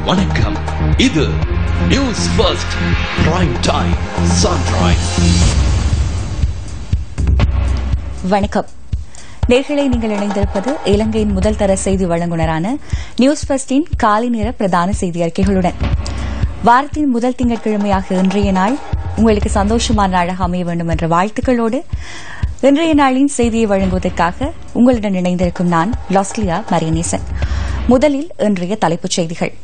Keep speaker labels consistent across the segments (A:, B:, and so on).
A: வணக்கம். இது news first prime time sunrise.
B: வணக்கம் நேர்களை, நீங்கள் இணைந்திருப்பது இலங்கையின் முதல் தர செய்தி வழங்குனரான நியூஸ் ஃபர்ஸ்டின் காலை நேர பிரதான செய்தி அறிக்கைகளுடன். வாரத்தின் முதல் திங்கட்கிழமையாக இன்றைய நாள் உங்களுக்கு சந்தோஷமான நாளாக அமைய வேண்டும் என்ற வாழ்த்துக்களோடு இன்றைய நாளின் செய்தியை வழங்குவதற்காக உங்களுடன் இணைந்திருக்கும் நான் லாஸ்லியா மரியநேசன். முதலில் இன்றைய தலைப்புச் செய்திகள்.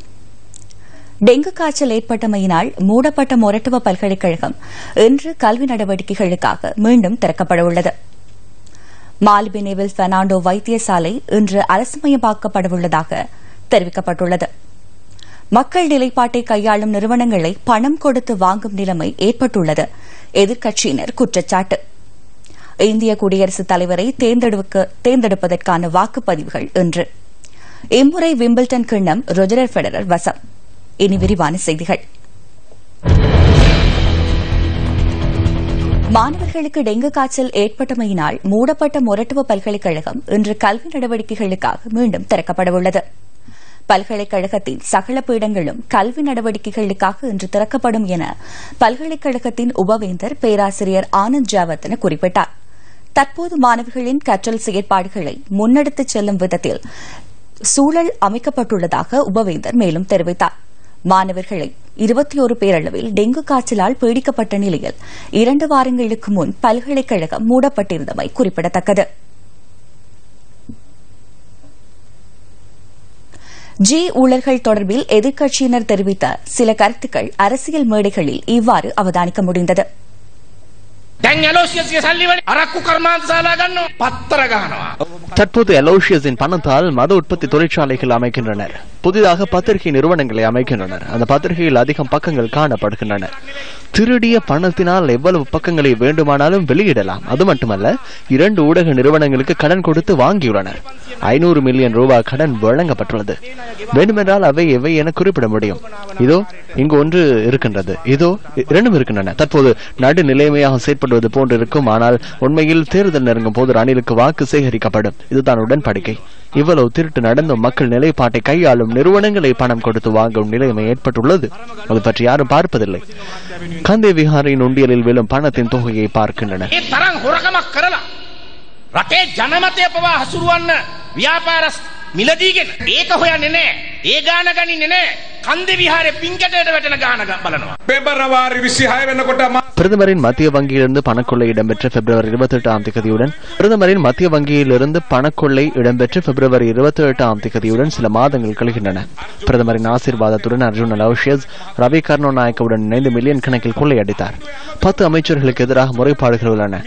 B: டெங்கு காய்ச்சல் ஏற்பட்டமையினால் மூடப்பட்ட மொரட்டுவ பல்கலைக்கழகம் இன்று கல்வி நடவடிக்கைகளுக்காக மீண்டும் திறக்கப்பட உள்ளது. மாலிபெனேவில் பெர்னாண்டோ வைத்தியசாலை இன்று அரசுமயமாக்கப்படவுள்ளதாக தெரிவிக்கப்பட்டுள்ளது. மக்கள் நிலைப்பாட்டை கையாளும் நிறுவனங்களை பணம் கொடுத்து வாங்கும் நிலைமை ஏற்பட்டுள்ளது எதிர்க்கட்சியினர் குற்றச்சாட்டு. இந்திய குடியரசுத் தலைவரை தேர்ந்தெடுப்பதற்கான வாக்குப்பதிவுகள் இன்று. இம்முறை விம்பிள்டன் கிண்ணம் ரோஜர் ஃபெடரர் வசம். இனி விரிவான செய்திகள். மாணவர்களுக்கு டெங்கு காய்ச்சல் ஏற்பட்டமையினால் மூடப்பட்ட மொரட்டுவ பல்கலைக்கழகம் இன்று கல்வி நடவடிக்கைகளுக்காக மீண்டும் திறக்கப்படவுள்ளது. பல்கலைக்கழகத்தின் சகல பீடங்களும் கல்வி நடவடிக்கைகளுக்காக இன்று திறக்கப்படும் என பல்கலைக்கழகத்தின் உபவேந்தர் பேராசிரியர் ஆனந்த் ஜாவர்தன குறிப்பிட்டார். தற்போது மாணவர்களின் கற்றல் செயற்பாடுகளை முன்னெடுத்துச் செல்லும் விதத்தில் சூழல் அமைக்கப்பட்டுள்ளதாக உபவேந்தர் மேலும் தெரிவித்தார். மாணவர்களை 21 பேரளவில் டெங்கு காய்ச்சலால் பீடிக்கப்பட்ட நிலையில் 2 வாரங்களுக்கு முன் பல்கலைக்கழகம் மூடப்பட்டிருந்தமை குறிப்பிடத்தக்கது. ஊழல்கள் தொடர்பில் எதிர்க்கட்சியினர் தெரிவித்த சில கருத்துக்கள் அரசியல் மேடைகளில் இவ்வாறு அவதானிக்க முடிந்தது.
C: தற்போது அலோசியஸின் பணத்தால் மத உற்பத்தி தொழிற்சாலைகள் அமைக்கின்றனர். புதிதாக பத்திரிகை நிறுவனங்களை அமைக்கின்றனர். அந்த பத்திரிகையில் அதிகம் பக்கங்கள் காணப்படுகின்றன. திருடிய பணத்தினால் எவ்வளவு பக்கங்களை வேண்டுமானாலும் வெளியிடலாம். அது மட்டுமல்ல, 2 ஊடக நிறுவனங்களுக்கு கடன் கொடுத்து வாங்கியுள்ளனர். 500 மில்லியன் ரூபாய் கடன் வழங்கப்பட்டுள்ளது. வேண்டுமென்றால் அவை எவை என குறிப்பிட முடியும். இதோ இங்கு ஒன்று இருக்கின்றது, இதோ 2 இருக்கின்றன. தற்போது நடுநிலைமையாக செயற்படுவது போன்று இருக்கும். ஆனால் உண்மையில் தேர்தல் நெருங்கும் போது ரணிலுக்கு வாக்கு சேகரிக்கப்படும். இதுதான் உடன்படிக்கை. இவ்வளவு திருட்டு நடந்தும் மக்கள் நிலைப்பாட்டை கையாளும் நிறுவனங்களை பணம் கொடுத்து வாங்கும் நிலைமை ஏற்பட்டுள்ளது. அது பற்றி யாரும் பார்ப்பதில்லை. கந்தே விஹாரின் உண்டியலில் விழும் பணத்தின் தொகையை பார்க்கின்றனர்.
D: මිලදීගෙන ඒක හොයන්නේ නැහැ. ඒ ගාන ගනින්නේ නැහැ. කන්දේ විහාරේ පින්කටේට වැටෙන ගාන බලනවා. පෙබරවාරි 26 වෙනකොට
C: பிரதமரின் மத்திய வங்கியிலிருந்து பணக்கொள்ளை இடம்பெற்ற பிப்ரவரி 28ஆம் தேதியுடன் பிரதமரின் மத்திய வங்கியிலிருந்து பணக்கொள்ளை இடம்பெற்ற பிப்ரவரி 28ஆம் தேதியுடன் சில மாதங்கள் கழிகின்றன. பிரதமரின் ஆசீர்வாதத்துடன் அர்ஜுன் அலோசியஸ் ரவி கருணாநாயக்கவுடன் இணைந்து மில்லியன் கணக்கில் கொள்ளையடித்தார். 10 அமைச்சர்களுக்கு எதிராக முறைப்பாடுகள் உள்ளன.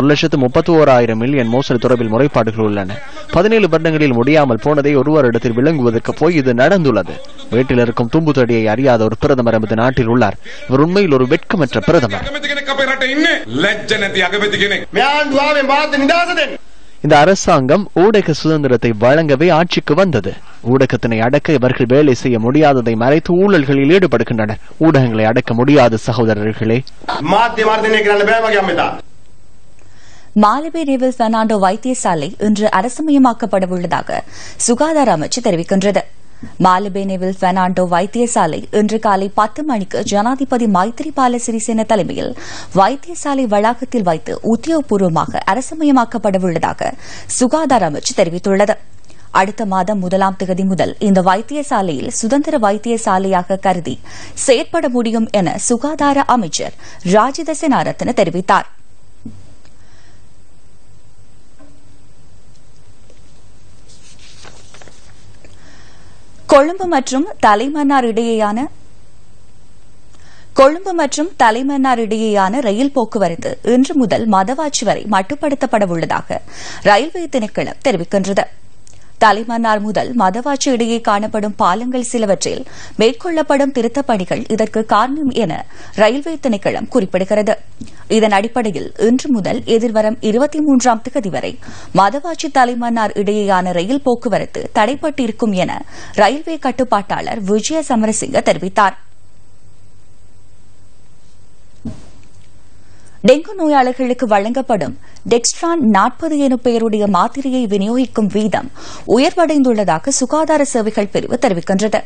C: 1,31,000 மில்லியன் மோசடி தொடர்பில் முறைப்பாடுகள் உள்ளன. 17 வருடங்களில் முடியாமல் போனதை ஒருவரிடத்தில் விளங்குவதற்கு போய் இது நடந்துள்ளது. வீட்டில் இருக்கும் தும்பு தடியை அறியாத ஒரு பிரதமர் நமது நாட்டில் உள்ளார். இவர் உண்மையில் ஒரு வெட்கமற்ற பிரதமர். இந்த அரசாங்கம் ஊடக சுதந்திரத்தை வழங்கவே ஆட்சிக்கு வந்தது. ஊடகத்தினை அடக்க இவர்கள் வேலை செய்ய முடியாததை மறைத்து ஊழல்களில் ஈடுபடுகின்றனர். ஊடகங்களை அடக்க முடியாத சகோதரர்களே.
B: மாலிபெனேவில் பெர்னாண்டோ வைத்தியசாலை இன்று அரசுமயமாக்கப்படவுள்ளதாக சுகாதார அமைச்சு தெரிவிக்கின்றது. மாலிபெனேவில் பெர்னாண்டோ வைத்தியசாலை இன்று காலை 10 மணிக்கு ஜனாதிபதி மைத்ரிபால சிறிசேன தலைமையில் வைத்தியசாலை வளாகத்தில் வைத்து உத்தியோகபூர்வமாக அரசுமயமாக்கப்படவுள்ளதாக சுகாதார அமைச்சு தெரிவித்துள்ளது. அடுத்த மாதம் 1ஆம் தேதி முதல் இந்த வைத்தியசாலையில் சுதந்திர வைத்தியசாலையாக கருதி செயற்பட முடியும் என சுகாதார அமைச்சர் ராஜித சேனாரத்ன தெரிவித்தார். கொழும்பு மற்றும் தலைமன்னார் இடையேயான ரயில் போக்குவரத்து இன்று முதல் மதவாச்சி வரை மட்டுப்படுத்தப்பட உள்ளதாக ரயில்வே திணைக்களம் தெரிவிக்கின்றது. தலைமன்னார் முதல் மதவாச்சி இடையே காணப்படும் பாலங்கள் சிலவற்றில் மேற்கொள்ளப்படும் திருத்தப் பணிகள் இதற்கு காரணம் என ரயில்வே திணைக்களம் குறிப்பிடுகிறது. இதன் அடிப்படையில் இன்று முதல் எதிர்வரும் 23ஆம் தேதி வரை மதவாச்சி தலைமன்னார் இடையேயான ரயில் போக்குவரத்து தடைப்பட்டிருக்கும் என ரயில்வே கட்டுப்பாட்டாளர் விஜய சமரசிங்க தெரிவித்தார். டெங்கு நோயாளர்களுக்கு வழங்கப்படும் டெக்ஸ்ட்ரான் 40 எனும் பெயருடைய மாத்திரையை விநியோகிக்கும் வீதம் உயர்வடைந்துள்ளதாக சுகாதார சேவைகள் பிரிவு தெரிவிக்கின்றது.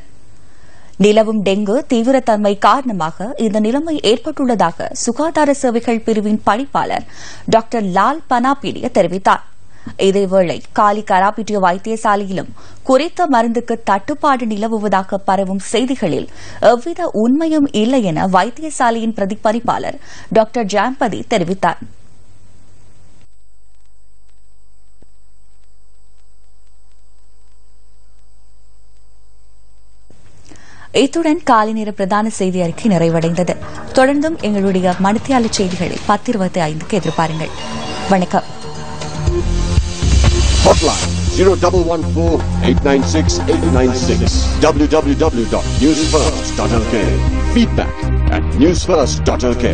B: நிலவும் டெங்கு தீவிரத்தன்மை காரணமாக இந்த நிலைமை ஏற்பட்டுள்ளதாக சுகாதார சேவைகள் பிரிவின் பணிப்பாளர் டாக்டர் லால் பனாபீடிய தெரிவித்தார். இதேவேளை காலி கராபிட்டிய வைத்தியசாலையிலும் குறித்த மருந்துக்கு தட்டுப்பாடு நிலவுவதாக பரவும் செய்திகளில் எவ்வித உண்மையும் இல்லை என வைத்தியசாலையின் பிரதிபலிப்பாளர் டாக்டர் ஜாம்பதி தெரிவித்தார். இத்துடன் காலை நேர பிரதான செய்தி அறிக்கை நிறைவடைந்தது. தொடர்ந்தும் எங்களுடைய மணித்தியால செய்திகளை 10:25க்கு எதிர்பாருங்கள். வணக்கம்.
E: Hotline 0114-896-896 www.newsfirst.lk. Feedback at newsfirst.lk.